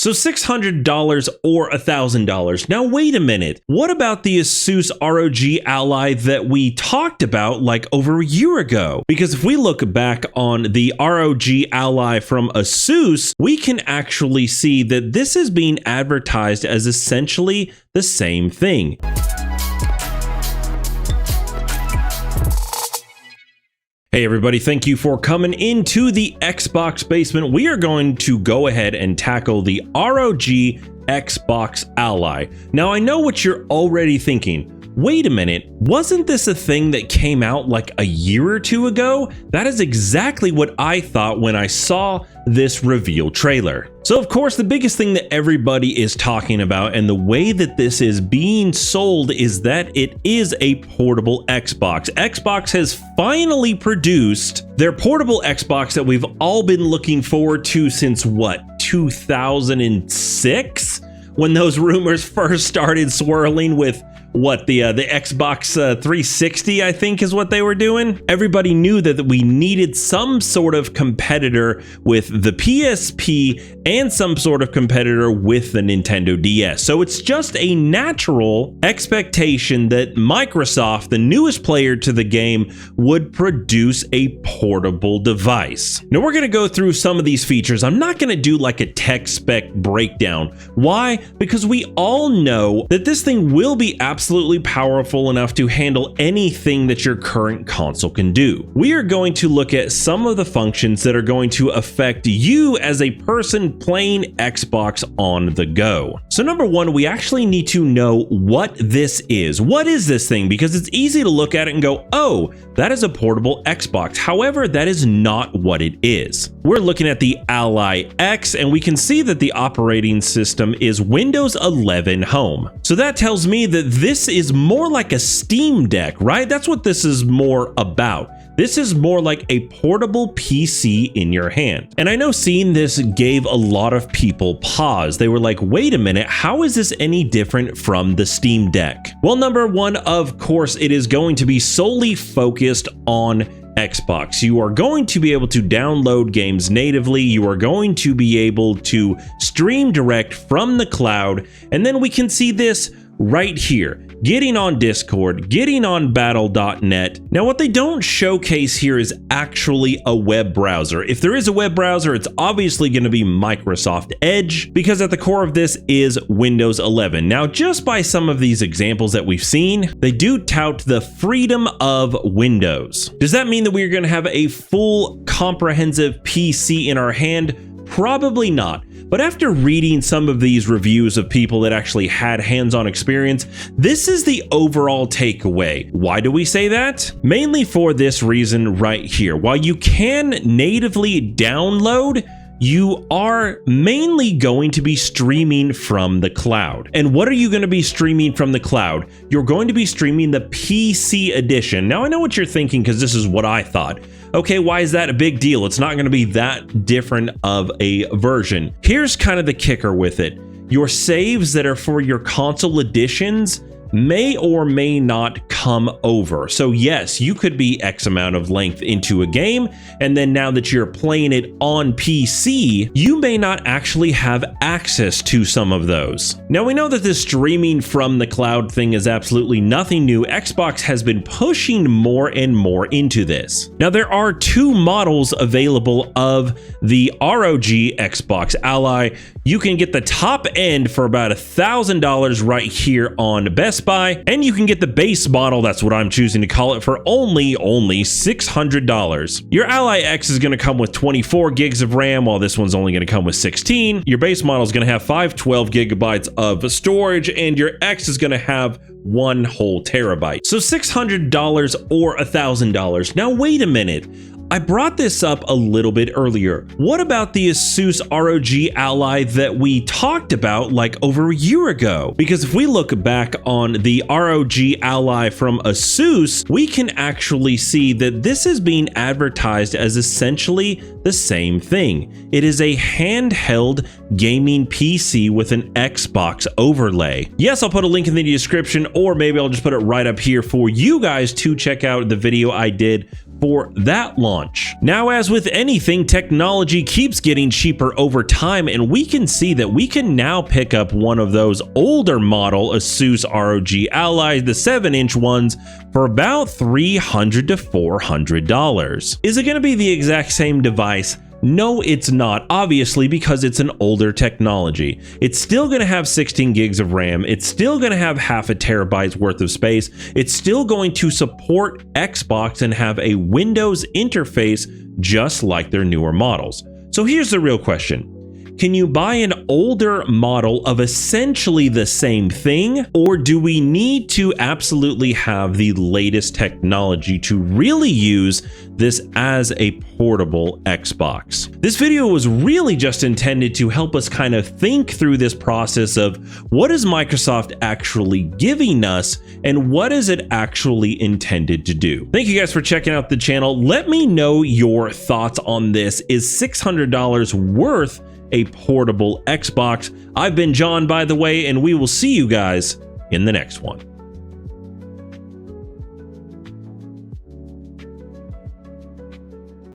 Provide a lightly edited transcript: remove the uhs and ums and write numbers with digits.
So $600 or $1,000. Now wait a minute. What about the Asus ROG Ally that we talked about like over a year ago? Because if we look back on the ROG Ally from Asus, we can actually see that this is being advertised as essentially the same thing. Hey everybody, thank you for coming into the Xbox basement. We are going to go ahead and tackle the ROG Xbox Ally. Now I know what you're already thinking. Wait a minute, wasn't this a thing that came out like a year or two ago? That is exactly what I thought when I saw this reveal trailer. So of course, the biggest thing that everybody is talking about and the way that this is being sold is that it is a portable Xbox. Xbox has finally produced their portable Xbox that we've all been looking forward to since what, 2006? When those rumors first started swirling with what the Xbox 360, I think is what they were doing. Everybody knew that we needed some sort of competitor with the PSP and some sort of competitor with the Nintendo DS. So it's just a natural expectation that Microsoft, the newest player to the game, would produce a portable device. Now we're gonna go through some of these features. I'm not gonna do like a tech spec breakdown. Why? Because we all know that this thing will be absolutely powerful enough to handle anything that your current console can do. We are going to look at some of the functions that are going to affect you as a person playing Xbox on the go. So number one, we actually need to know what this is. What is this thing? Because it's easy to look at it and go, oh, that is a portable Xbox. However, that is not what it is. We're looking at the Ally X and we can see that the operating system is Windows 11 Home. So that tells me that this is more like a Steam Deck, right? That's what this is more about. This is more like a portable PC in your hand. And I know seeing this gave a lot of people pause. They were like, wait a minute, how is this any different from the Steam Deck? Well, number one, of course, it is going to be solely focused on Xbox. You are going to be able to download games natively. You are going to be able to stream direct from the cloud. And then we can see this right here, getting on Discord, getting on battle.net. Now what they don't showcase here is actually a web browser. If there is a web browser, it's obviously going to be Microsoft Edge, because at the core of this is Windows 11. Now just by some of these examples that we've seen, they do tout the freedom of Windows. Does that mean that we're going to have a full comprehensive PC in our hand? Probably not. But after reading some of these reviews of people that actually had hands-on experience, this is the overall takeaway. Why do we say that? Mainly for this reason right here. While you can natively download, you are mainly going to be streaming from the cloud. And what are you going to be streaming from the cloud? You're going to be streaming the PC edition. Now I know what you're thinking, because this is what I thought. Okay, why is that a big deal? It's not going to be that different of a version. Here's kind of the kicker with it. Your saves that are for your console editions may or may not come over. So yes, you could be X amount of length into a game, and then now that you're playing it on PC, you may not actually have access to some of those. Now we know that this streaming from the cloud thing is absolutely nothing new. Xbox has been pushing more and more into this. Now there are two models available of the ROG Xbox Ally. You can get the top end for about $1,000 right here on Best Buy, and you can get the base model, that's what I'm choosing to call it, for only $600. Your Ally X is going to come with 24 gigs of RAM, while this one's only going to come with 16. Your base model is going to have 512 gigabytes of storage, and your X is going to have 1 whole terabyte. So $600 or $1,000. Now wait a minute. I brought this up a little bit earlier. What about the Asus ROG Ally that we talked about like over a year ago? Because if we look back on the ROG Ally from Asus, we can actually see that this is being advertised as essentially the same thing. It is a handheld gaming PC with an Xbox overlay. Yes, I'll put a link in the description, or maybe I'll just put it right up here for you guys to check out the video I did for that launch. Now, as with anything, technology keeps getting cheaper over time, and we can see that we can now pick up one of those older model Asus ROG Ally, the 7-inch ones, for about $300 to $400. Is it going to be the exact same device? No, it's not, obviously, because it's an older technology. It's still going to have 16 gigs of RAM. It's still going to have half a terabyte's worth of space. It's still going to support Xbox and have a Windows interface just like their newer models. So here's the real question. Can you buy an older model of essentially the same thing, or do we need to absolutely have the latest technology to really use this as a portable Xbox? This video was really just intended to help us kind of think through this process of what is Microsoft actually giving us and what is it actually intended to do. Thank you guys for checking out the channel. Let me know your thoughts on this. Is $600 worth a portable Xbox? I've been John, by the way, and we will see you guys in the next one.